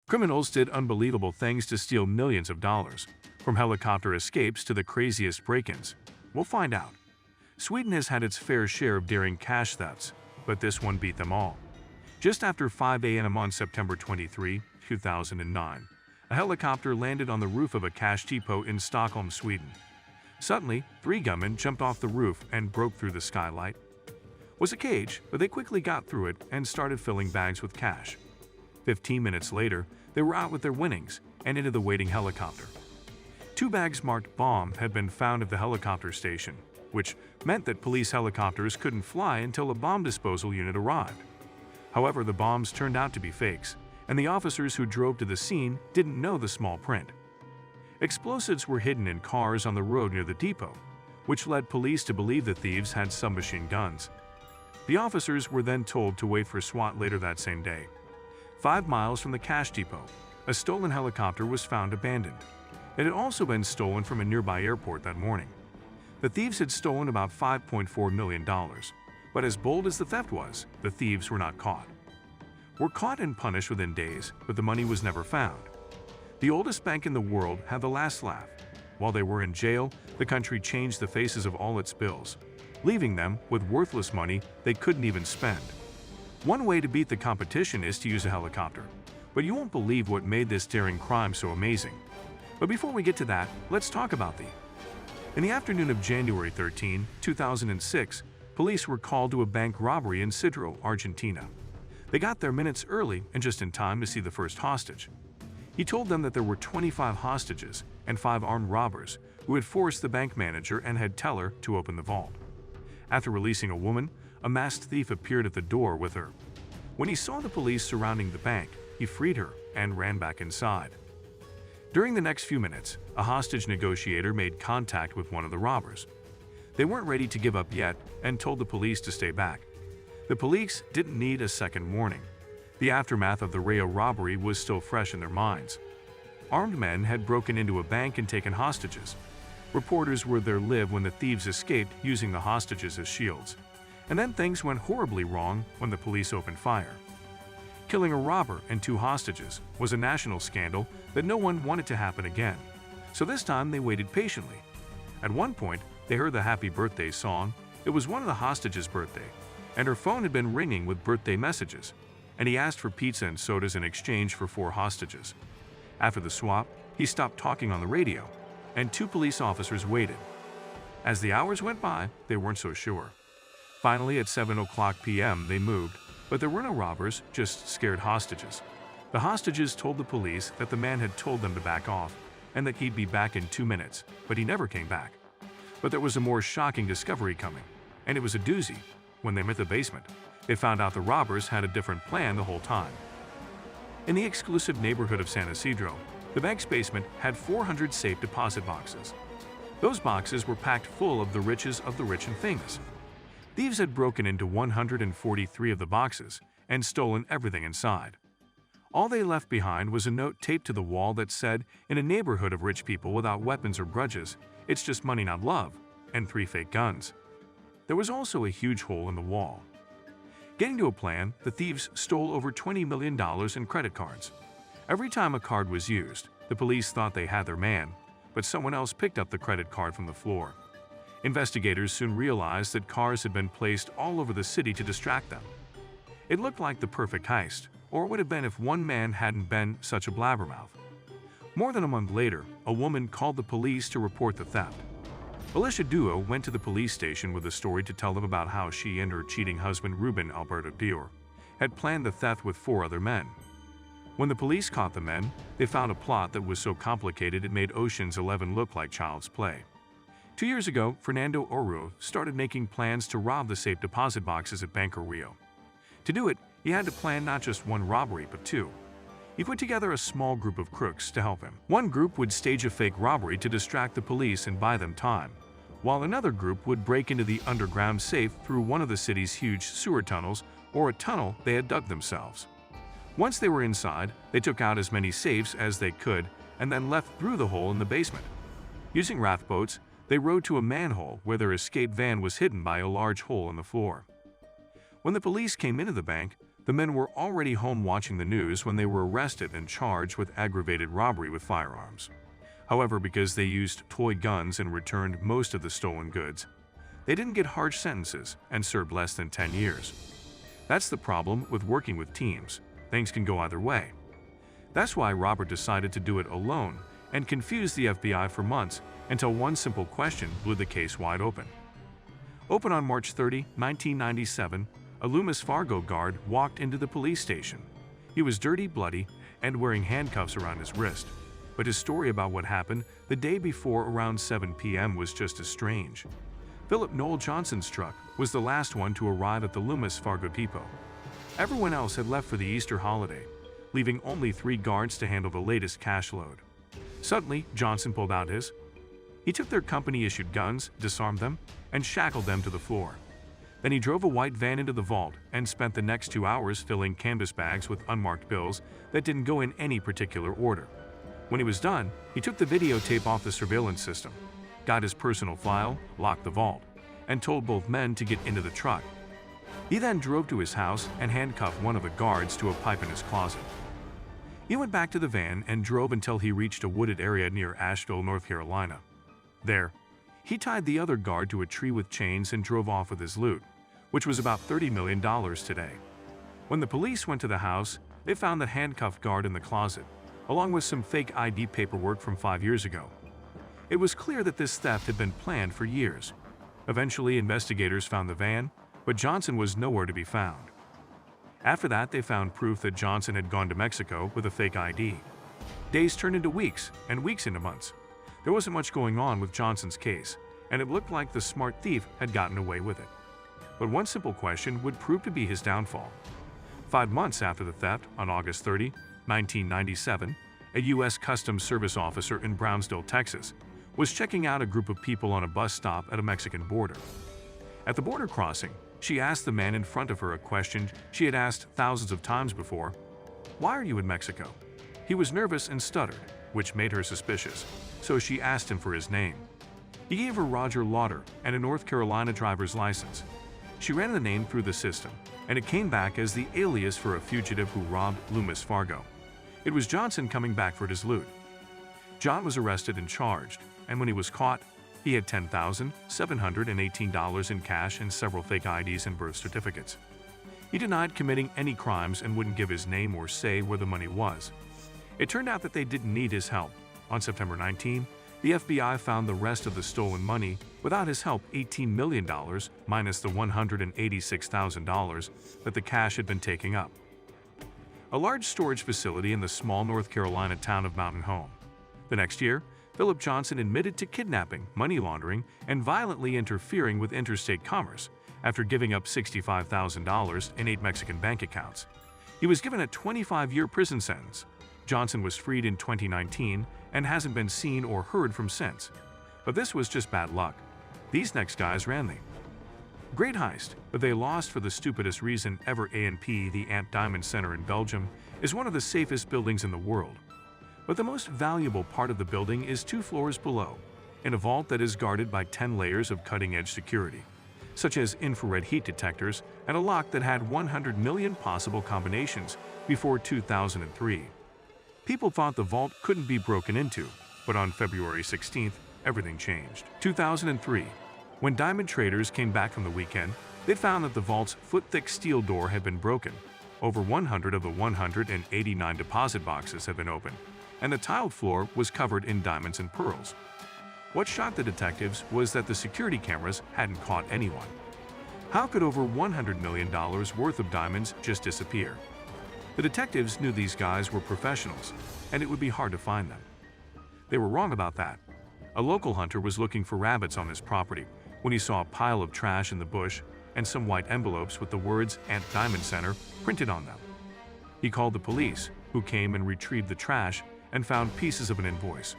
Criminals did unbelievable things to steal millions of dollars, from helicopter escapes to the craziest break-ins. We'll find out. Sweden has had its fair share of daring cash thefts, but this one beat them all. Just after 5 a.m. on September 23, 2009, a helicopter landed on the roof of a cash depot in Stockholm, Sweden. Suddenly, 3 gunmen jumped off the roof and broke through the skylight. It was a cage, but they quickly got through it and started filling bags with cash. 15 minutes later, they were out with their winnings and into the waiting helicopter. 2 bags marked bomb had been found at the helicopter station, which meant that police helicopters couldn't fly until a bomb disposal unit arrived. However, the bombs turned out to be fakes, and the officers who drove to the scene didn't know the small print. Explosives were hidden in cars on the road near the depot, which led police to believe the thieves had submachine guns. The officers were then told to wait for SWAT later that same day. 5 miles from the cash depot, a stolen helicopter was found abandoned. It had also been stolen from a nearby airport that morning. The thieves had stolen about $5.4 million, but as bold as the theft was, the thieves were not caught. Were caught and punished within days, but the money was never found. The oldest bank in the world had the last laugh. While they were in jail, the country changed the faces of all its bills, leaving them with worthless money they couldn't even spend. One way to beat the competition is to use a helicopter, but you won't believe what made this daring crime so amazing. But before we get to that, let's talk about In the afternoon of January 13, 2006, police were called to a bank robbery in Sidro, Argentina. They got there minutes early and just in time to see the first hostage. He told them that there were 25 hostages and 5 armed robbers who had forced the bank manager and head teller to open the vault. After releasing a woman, a masked thief appeared at the door with her. When he saw the police surrounding the bank, he freed her and ran back inside. During the next few minutes, a hostage negotiator made contact with one of the robbers. They weren't ready to give up yet and told the police to stay back. The police didn't need a second warning. The aftermath of the Rio robbery was still fresh in their minds. Armed men had broken into a bank and taken hostages. Reporters were there live when the thieves escaped using the hostages as shields. And then things went horribly wrong when the police opened fire. Killing a robber and 2 hostages was a national scandal that no one wanted to happen again. So this time they waited patiently. At one point, they heard the happy birthday song. It was one of the hostages' birthday, and her phone had been ringing with birthday messages, and he asked for pizza and sodas in exchange for 4 hostages. After the swap, he stopped talking on the radio, and 2 police officers waited. As the hours went by, they weren't so sure. Finally, at 7:00 p.m., they moved, but there were no robbers, just scared hostages. The hostages told the police that the man had told them to back off and that he'd be back in 2 minutes, but he never came back. But there was a more shocking discovery coming, and it was a doozy. When they met the basement, they found out the robbers had a different plan the whole time. In the exclusive neighborhood of San Isidro, the bank's basement had 400 safe deposit boxes. Those boxes were packed full of the riches of the rich and famous. Thieves had broken into 143 of the boxes and stolen everything inside. All they left behind was a note taped to the wall that said, "In a neighborhood of rich people without weapons or grudges, it's just money not love," and 3 fake guns. There was also a huge hole in the wall. Getting to a plan, the thieves stole over $20 million in credit cards. Every time a card was used, the police thought they had their man, but someone else picked up the credit card from the floor. Investigators soon realized that cars had been placed all over the city to distract them. It looked like the perfect heist, or it would have been if one man hadn't been such a blabbermouth. More than a month later, a woman called the police to report the theft. Alicia Duo went to the police station with a story to tell them about how she and her cheating husband Ruben Alberto Dior had planned the theft with 4 other men. When the police caught the men, they found a plot that was so complicated it made Ocean's 11 look like child's play. 2 years ago, Fernando Ouro started making plans to rob the safe deposit boxes at Banco Rio. To do it, he had to plan not just one robbery, but 2. He put together a small group of crooks to help him. One group would stage a fake robbery to distract the police and buy them time, while another group would break into the underground safe through one of the city's huge sewer tunnels or a tunnel they had dug themselves. Once they were inside, they took out as many safes as they could and then left through the hole in the basement. Using raft boats, they rowed to a manhole where their escape van was hidden by a large hole in the floor. When the police came into the bank, The men were already home watching the news when they were arrested and charged with aggravated robbery with firearms. However, because they used toy guns and returned most of the stolen goods, they didn't get harsh sentences and served less than 10 years. That's the problem with working with teams. Things can go either way. That's why Robert decided to do it alone and confused the FBI for months until one simple question blew the case wide open. Open on March 30, 1997, a Loomis Fargo guard walked into the police station. He was dirty, bloody, and wearing handcuffs around his wrist. But his story about what happened the day before around 7 p.m. was just as strange. Philip Noel Johnson's truck was the last one to arrive at the Loomis Fargo depot. Everyone else had left for the Easter holiday, leaving only 3 guards to handle the latest cash load. Suddenly, Johnson pulled out his. He took their company-issued guns, disarmed them, and shackled them to the floor. Then he drove a white van into the vault and spent the next 2 hours filling canvas bags with unmarked bills that didn't go in any particular order. When he was done, he took the videotape off the surveillance system, got his personal file, locked the vault, and told both men to get into the truck. He then drove to his house and handcuffed one of the guards to a pipe in his closet. He went back to the van and drove until he reached a wooded area near Asheville, North Carolina. There, he tied the other guard to a tree with chains and drove off with his loot, which was about $30 million today. When the police went to the house, they found the handcuffed guard in the closet, along with some fake ID paperwork from 5 years ago. It was clear that this theft had been planned for years. Eventually, investigators found the van, but Johnson was nowhere to be found. After that, they found proof that Johnson had gone to Mexico with a fake ID. Days turned into weeks, and weeks into months. There wasn't much going on with Johnson's case, and it looked like the smart thief had gotten away with it. But one simple question would prove to be his downfall. 5 months after the theft, on August 30, 1997, a U.S. Customs Service officer in Brownsville, Texas, was checking out a group of people on a bus stop at a Mexican border. At the border crossing, she asked the man in front of her a question she had asked thousands of times before. "Why are you in Mexico?" He was nervous and stuttered, which made her suspicious, so she asked him for his name. He gave her Roger Lauder and a North Carolina driver's license. She ran the name through the system, and it came back as the alias for a fugitive who robbed Loomis Fargo. It was Johnson coming back for his loot. John was arrested and charged, and when he was caught, he had $10,718 in cash and several fake IDs and birth certificates. He denied committing any crimes and wouldn't give his name or say where the money was. It turned out that they didn't need his help. On September 19, the FBI found the rest of the stolen money without his help, $18 million minus the $186,000 that the cash had been taking up. A large storage facility in the small North Carolina town of Mountain Home. The next year, Philip Johnson admitted to kidnapping, money laundering, and violently interfering with interstate commerce after giving up $65,000 in 8 Mexican bank accounts. He was given a 25-year prison sentence. Johnson was freed in 2019 and hasn't been seen or heard from since. But this was just bad luck. These next guys ran the great heist, but they lost for the stupidest reason ever. A&P, the Ant Diamond Center in Belgium, is one of the safest buildings in the world. But the most valuable part of the building is 2 floors below, in a vault that is guarded by 10 layers of cutting-edge security, such as infrared heat detectors and a lock that had 100 million possible combinations before 2003. People thought the vault couldn't be broken into, but on February 16th, everything changed. 2003. When diamond traders came back from the weekend, they found that the vault's foot-thick steel door had been broken. Over 100 of the 189 deposit boxes had been opened, and the tiled floor was covered in diamonds and pearls. What shocked the detectives was that the security cameras hadn't caught anyone. How could over $100 million worth of diamonds just disappear? The detectives knew these guys were professionals, and it would be hard to find them. They were wrong about that. A local hunter was looking for rabbits on his property when he saw a pile of trash in the bush and some white envelopes with the words Ant Diamond Center printed on them. He called the police, who came and retrieved the trash and found pieces of an invoice.